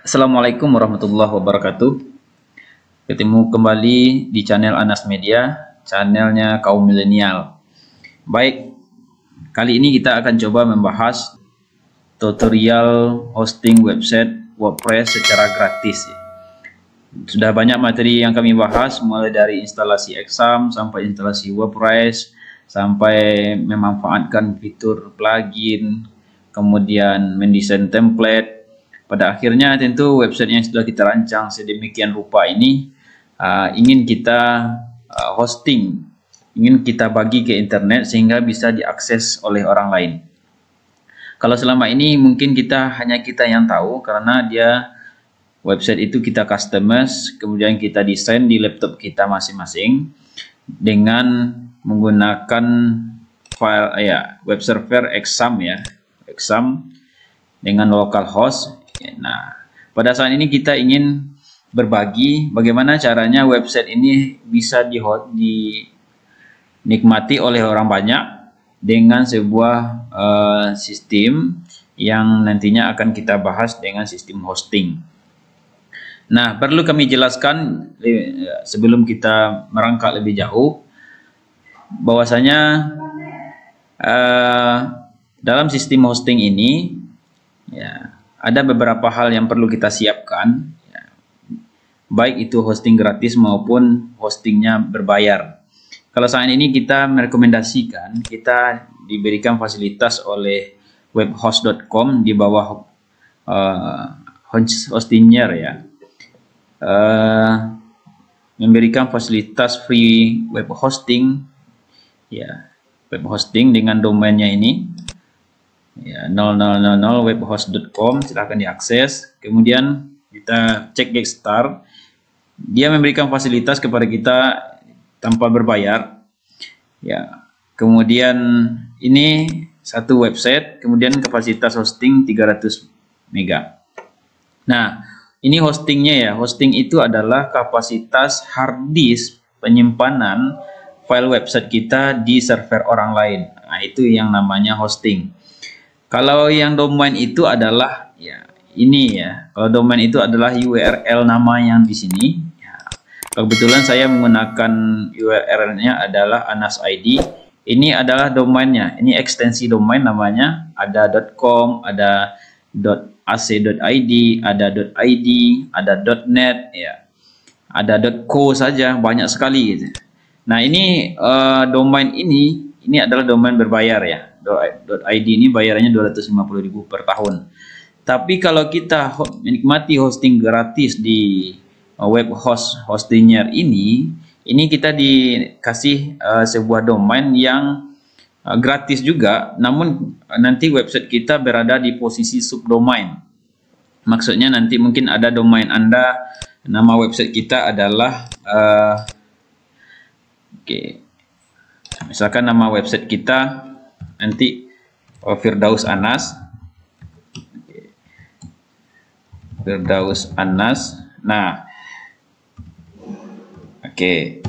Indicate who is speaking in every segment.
Speaker 1: Assalamualaikum warahmatullahi wabarakatuh. Ketemu kembali di channel Anas Media, channelnya kaum milenial. Baik, kali ini kita akan coba membahas tutorial hosting website WordPress secara gratis. Sudah banyak materi yang kami bahas, mulai dari instalasi Exam sampai instalasi WordPress, sampai memanfaatkan fitur plugin, kemudian mendesain template. Pada akhirnya tentu website yang sudah kita rancang sedemikian rupa ini ingin kita hosting, ingin kita bagi ke internet sehingga bisa diakses oleh orang lain. Kalau selama ini mungkin hanya kita yang tahu, karena dia website itu kita customize, kemudian kita desain di laptop kita masing-masing dengan menggunakan file web server Exam Exam dengan localhost. Nah, pada saat ini kita ingin berbagi bagaimana caranya website ini bisa dinikmati oleh orang banyak dengan sebuah sistem yang nantinya akan kita bahas dengan sistem hosting. Nah, perlu kami jelaskan sebelum kita merangkak lebih jauh bahwasanya dalam sistem hosting ini ada beberapa hal yang perlu kita siapkan, baik itu hosting gratis maupun hostingnya berbayar. Kalau saat ini kita merekomendasikan, kita diberikan fasilitas oleh webhost.com di bawah Hostinger memberikan fasilitas free web hosting, web hosting dengan domainnya ini 0000 webhost.com, silahkan diakses. Kemudian kita cek get start, dia memberikan fasilitas kepada kita tanpa berbayar. Kemudian ini satu website, kemudian kapasitas hosting 300 mega. Nah, ini hostingnya hosting itu adalah kapasitas hard disk penyimpanan file website kita di server orang lain. Nah, itu yang namanya hosting. Kalau yang domain itu adalah kalau domain itu adalah URL nama yang di sini. Kebetulan saya menggunakan URL-nya adalah Anas ID. Ini adalah domainnya. Ini ekstensi domain namanya. Ada .com, ada .ac.id, ada .id, ada .net, ada .co saja, banyak sekali gitu. Nah, ini domain ini adalah domain berbayar .id ini bayarannya 250.000 per tahun. Tapi kalau kita menikmati hosting gratis di web hostinger ini kita dikasih sebuah domain yang gratis juga, namun nanti website kita berada di posisi subdomain. Maksudnya nanti mungkin ada domain Anda, nama website kita adalah misalkan nama website kita nanti Firdaus Anas. Firdaus Anas. Nah,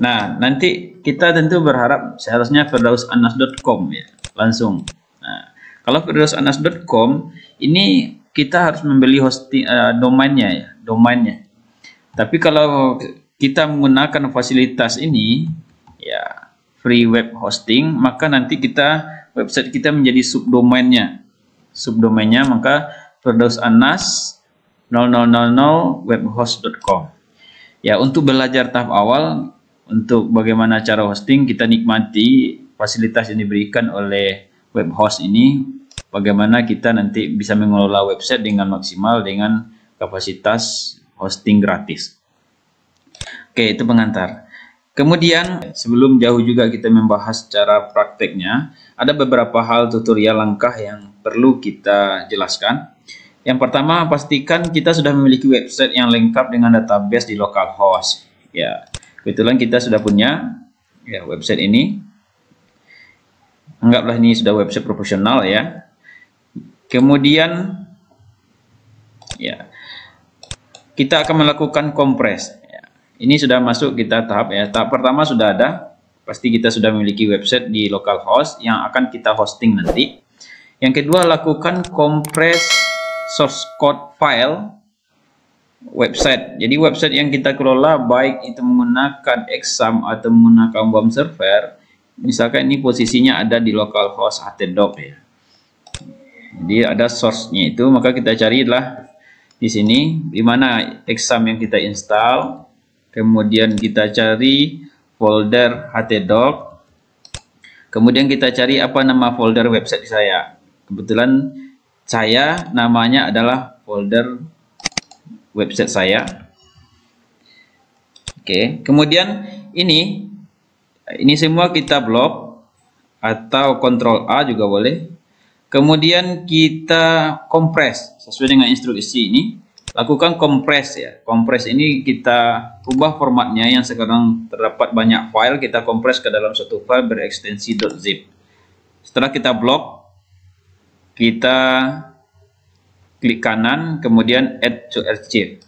Speaker 1: nah nanti kita tentu berharap seharusnya firdausanas.com langsung. Nah, kalau firdausanas.com ini kita harus membeli hosting domainnya domainnya. Tapi kalau kita menggunakan fasilitas ini free web hosting, maka nanti website kita menjadi subdomainnya maka firdausanas 0000 webhost.com. Untuk belajar tahap awal untuk bagaimana cara hosting, kita nikmati fasilitas yang diberikan oleh web host ini, bagaimana kita nanti bisa mengelola website dengan maksimal dengan kapasitas hosting gratis. Itu pengantar. Kemudian sebelum jauh juga kita membahas cara prakteknya, ada beberapa hal tutorial langkah yang perlu kita jelaskan. Yang pertama, pastikan kita sudah memiliki website yang lengkap dengan database di localhost. Kebetulan kita sudah punya website ini. Anggaplah ini sudah website profesional Kemudian kita akan melakukan kompres. Ini sudah masuk kita tahap tahap pertama sudah ada. Pasti kita sudah memiliki website di localhost yang akan kita hosting nanti. Yang kedua, lakukan kompres source code file website. Jadi website yang kita kelola baik itu menggunakan Exam atau menggunakan WAMP server, misalkan ini posisinya ada di localhost htdoc ya. Jadi ada source-nya itu, maka kita carilah di sini di mana Exam yang kita install. Kemudian kita cari folder htdoc. Kemudian kita cari apa nama folder website saya. Kebetulan saya namanya adalah folder website saya. Oke, kemudian ini semua kita blok atau Ctrl A juga boleh. Kemudian kita kompres sesuai dengan instruksi ini. Lakukan kompres ya. Kompres ini kita ubah formatnya yang sekarang terdapat banyak file, kita kompres ke dalam satu file berekstensi .zip. Setelah kita blok, kita klik kanan, kemudian add to archive.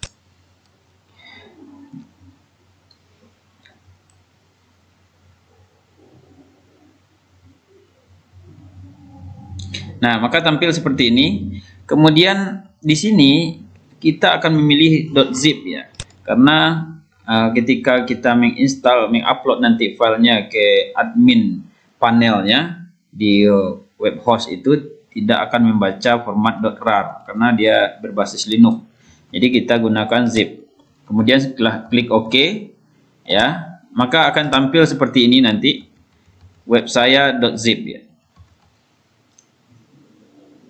Speaker 1: Nah, maka tampil seperti ini. Kemudian di sini kita akan memilih .zip ya, karena ketika kita menginstal, mengupload nanti filenya ke admin panelnya di web host itu tidak akan membaca format .rar karena dia berbasis Linux. Jadi kita gunakan zip. Kemudian setelah klik OK ya, maka akan tampil seperti ini nanti web saya .zip ya.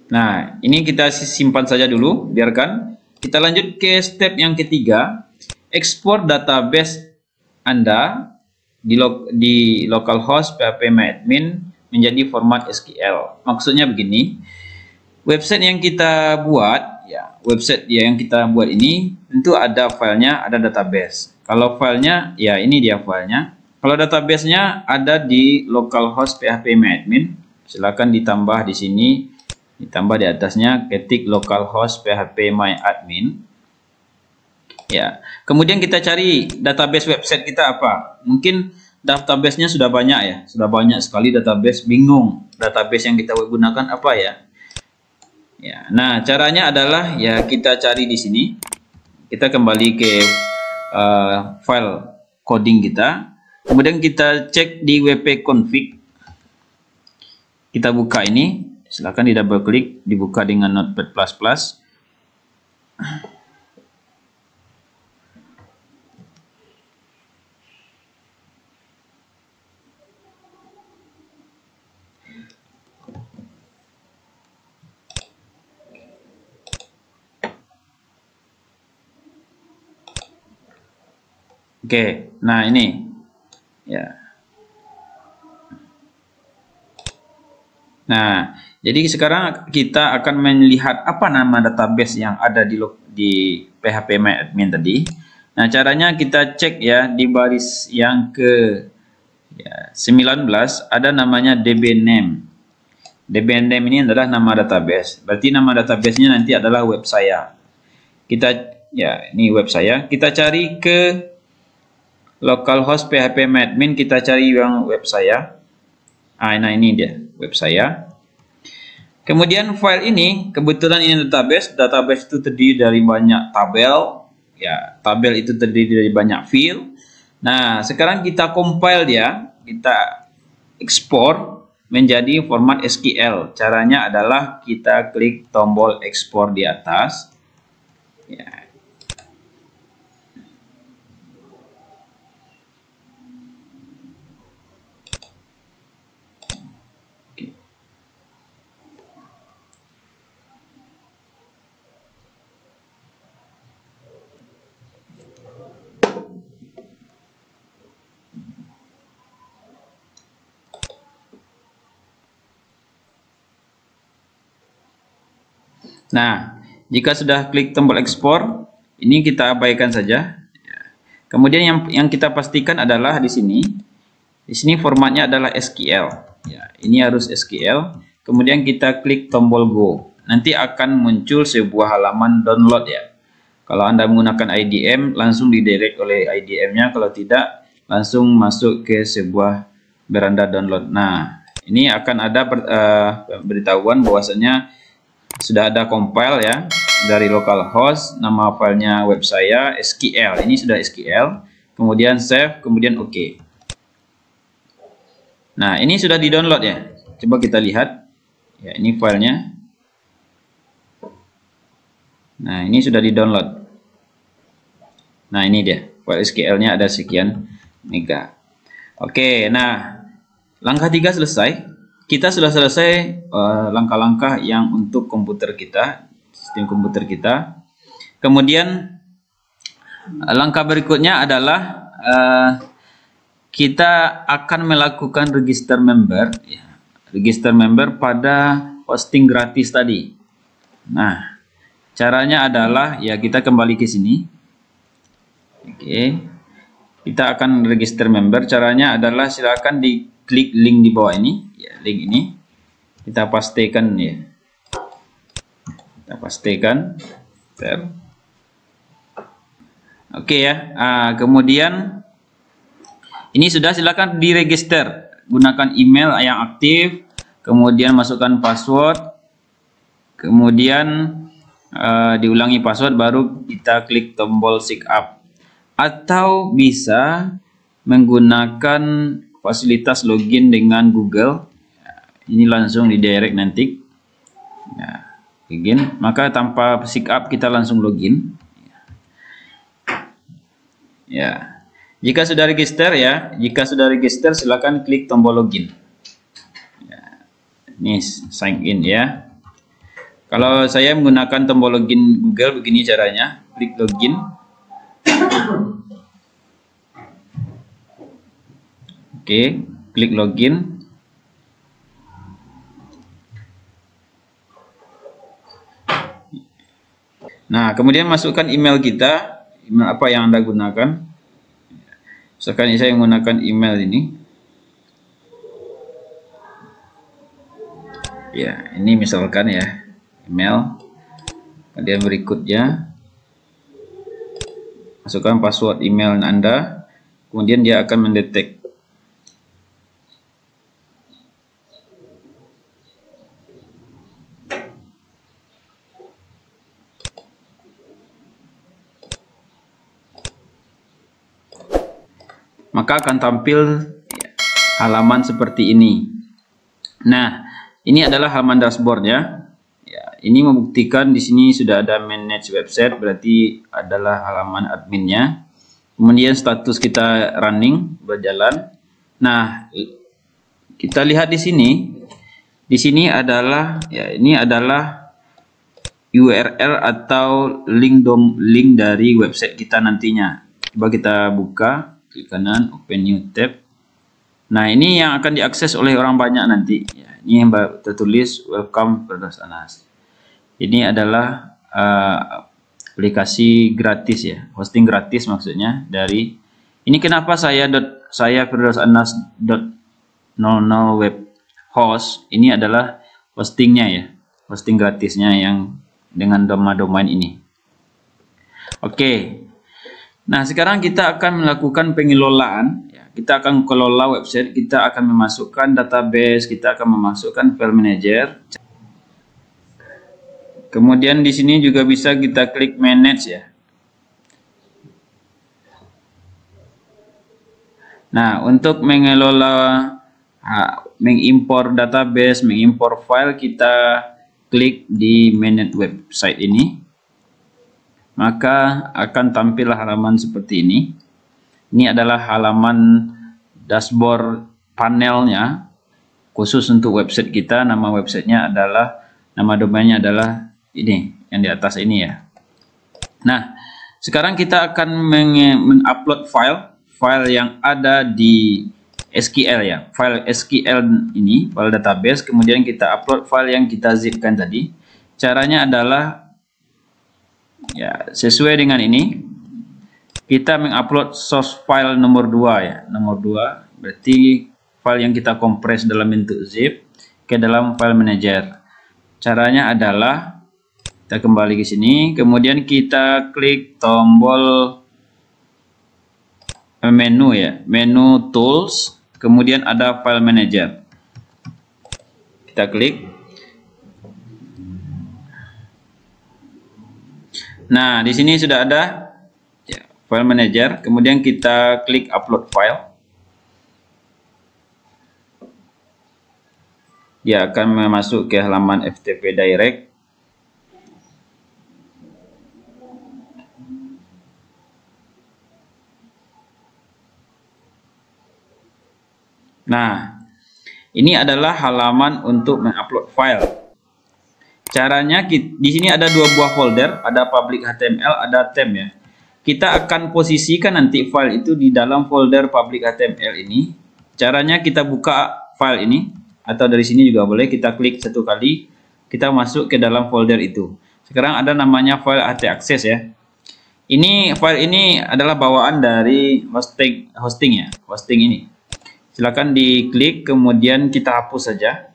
Speaker 1: Nah, ini kita simpan saja dulu, biarkan. Kita lanjut ke step yang ketiga, ekspor database Anda di localhost phpMyAdmin menjadi format SQL. Maksudnya begini, website yang kita buat, ya, website yang kita buat ini tentu ada filenya, ada database. Kalau filenya, ya ini dia filenya. Kalau databasenya ada di localhost phpMyAdmin, silakan ditambah di sini. Ditambah di atasnya ketik localhost phpMyAdmin. Ya, kemudian kita cari database website kita apa. Mungkin databasenya sudah banyak ya, sudah banyak sekali database, bingung database yang kita gunakan apa ya. Ya, nah caranya adalah ya kita cari di sini. Kita kembali ke file coding kita. Kemudian kita cek di wp-config. Kita buka ini. Silakan di double klik, dibuka dengan Notepad++. Oke, nah ini ya. Nah, jadi sekarang kita akan melihat apa nama database yang ada di phpMyAdmin tadi. Nah, caranya kita cek ya di baris yang ke 19 ada namanya dbname. Dbname ini adalah nama database. Berarti nama databasenya nanti adalah web saya. Kita ya, ini web saya. Kita cari ke localhost phpMyAdmin, kita cari yang web saya. Nah ini dia web saya. Kemudian file ini kebetulan ini database itu terdiri dari banyak tabel ya, tabel itu terdiri dari banyak field. Nah sekarang kita compile dia, kita ekspor menjadi format SQL. Caranya adalah kita klik tombol ekspor di atas ya. Nah, jika sudah klik tombol ekspor, ini kita abaikan saja. Kemudian yang kita pastikan adalah di sini. Di sini formatnya adalah SQL. Ya, ini harus SQL. Kemudian kita klik tombol Go. Nanti akan muncul sebuah halaman download ya. Kalau Anda menggunakan IDM, langsung didirect oleh IDM-nya. Kalau tidak, langsung masuk ke sebuah beranda download. Nah, ini akan ada beritahuan bahwasanya sudah ada compile ya dari localhost, nama filenya web saya SQL. Ini sudah SQL. Kemudian save, kemudian OK. Nah, ini sudah di-download ya. Coba kita lihat. Ya, ini filenya. Nah, ini sudah di-download. Nah, ini dia. File SQL-nya ada sekian mega. Oke, nah, langkah 3 selesai. Kita sudah selesai langkah-langkah yang untuk komputer kita, sistem komputer kita. Kemudian langkah berikutnya adalah kita akan melakukan register member, ya, register member pada hosting gratis tadi. Nah, caranya adalah ya kita kembali ke sini. Oke, kita akan register member. Caranya adalah silakan diklik link di bawah ini, ya, link ini kita pastikan ya. Kita pastikan. Oke ya. Kemudian ini sudah, silakan diregister, gunakan email yang aktif, kemudian masukkan password, kemudian diulangi password, baru kita klik tombol sign up. Atau bisa menggunakan fasilitas login dengan Google. Ini langsung didirect nanti. Ya, login, maka tanpa sign up kita langsung login. Ya. Jika sudah register ya, jika sudah register silakan klik tombol login. Ya, ini sign in ya. Kalau saya menggunakan tombol login Google, begini caranya, klik login. Oke, klik login. Nah, kemudian masukkan email kita, email apa yang Anda gunakan. Misalkan saya menggunakan email ini. Ya, ini misalkan ya, email. Kemudian berikutnya masukkan password email Anda. Kemudian dia akan mendetek. Maka akan tampil halaman seperti ini. Nah, ini adalah halaman dashboard ya. Ya, ini membuktikan di sini sudah ada manage website, berarti adalah halaman adminnya. Kemudian status kita running, berjalan. Nah, kita lihat di sini. Di sini adalah ya, ini adalah URL atau link dari website kita nantinya. Coba kita buka. Klik kanan, open new tab. Nah, ini yang akan diakses oleh orang banyak nanti. Ya, ini yang tertulis welcome Firdaus Anas. Ini adalah aplikasi gratis ya, hosting gratis maksudnya dari. Ini kenapa saya Firdaus Anas .00 web host. Ini adalah hostingnya ya, hosting gratisnya yang dengan domain ini. Oke. Nah, sekarang kita akan melakukan pengelolaan. Ya, kita akan kelola website, kita akan memasukkan database, kita akan memasukkan file manager. Kemudian di sini juga bisa kita klik manage ya. Nah, untuk mengelola, mengimpor database, mengimpor file, kita klik di manage website ini. Maka akan tampil halaman seperti ini. Ini adalah halaman dashboard panelnya khusus untuk website kita. Nama websitenya adalah, nama domainnya adalah ini yang di atas ini ya. Nah, sekarang kita akan mengupload file yang ada di SQL ya, file SQL ini, file database. Kemudian kita upload file yang kita zipkan tadi. Caranya adalah ya, sesuai dengan ini, kita mengupload source file nomor 2 ya, nomor 2 berarti file yang kita kompres dalam bentuk zip ke dalam file manager. Caranya adalah kita kembali ke sini, kemudian kita klik tombol menu ya, menu tools, kemudian ada file manager. Kita klik. Nah, di sini sudah ada ya, file manager. Kemudian kita klik upload file. Dia akan masuk ke halaman FTP Direct. Nah, ini adalah halaman untuk mengupload file. Caranya di sini ada dua buah folder, ada public HTML, ada temp ya. Kita akan posisikan nanti file itu di dalam folder public HTML ini. Caranya kita buka file ini atau dari sini juga boleh, kita klik satu kali, kita masuk ke dalam folder itu. Sekarang ada namanya file htaccess ya. Ini file ini adalah bawaan dari hosting ya, hosting ini. Silakan diklik, kemudian kita hapus saja.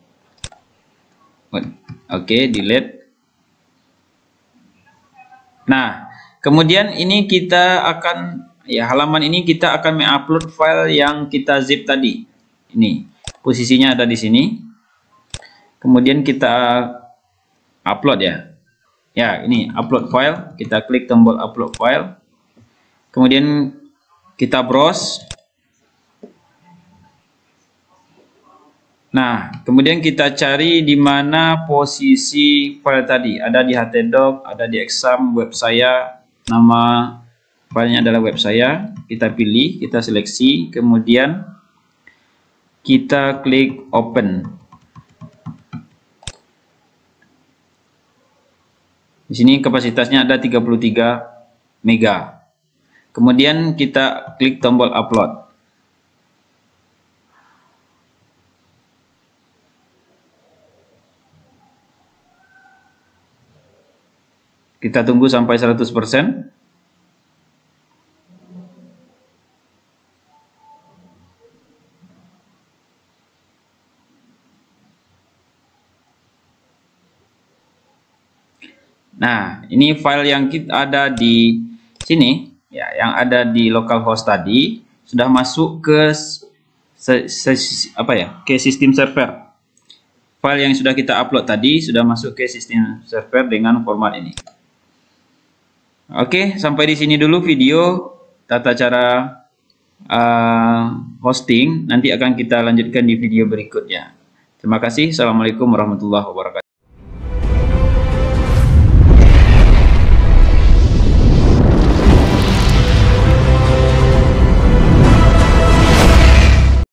Speaker 1: Oke, delete. Nah, kemudian ini kita akan ya, halaman ini kita akan mengupload file yang kita zip tadi. Ini posisinya ada di sini. Kemudian kita upload ya. Ya, ini upload file. Kita klik tombol upload file. Kemudian kita browse. Nah, kemudian kita cari di mana posisi file tadi. Ada di htdoc, ada di exam, web saya, nama filenya adalah web saya. Kita pilih, kita seleksi, kemudian kita klik open. Di sini kapasitasnya ada 33 mega. Kemudian kita klik tombol upload. Kita tunggu sampai 100%. Nah, ini file yang kita ada di sini, ya, yang ada di localhost tadi sudah masuk ke ke sistem server. File yang sudah kita upload tadi sudah masuk ke sistem server dengan format ini. Oke, sampai di sini dulu video tata cara hosting. Nanti akan kita lanjutkan di video berikutnya. Terima kasih. Assalamualaikum warahmatullahi wabarakatuh.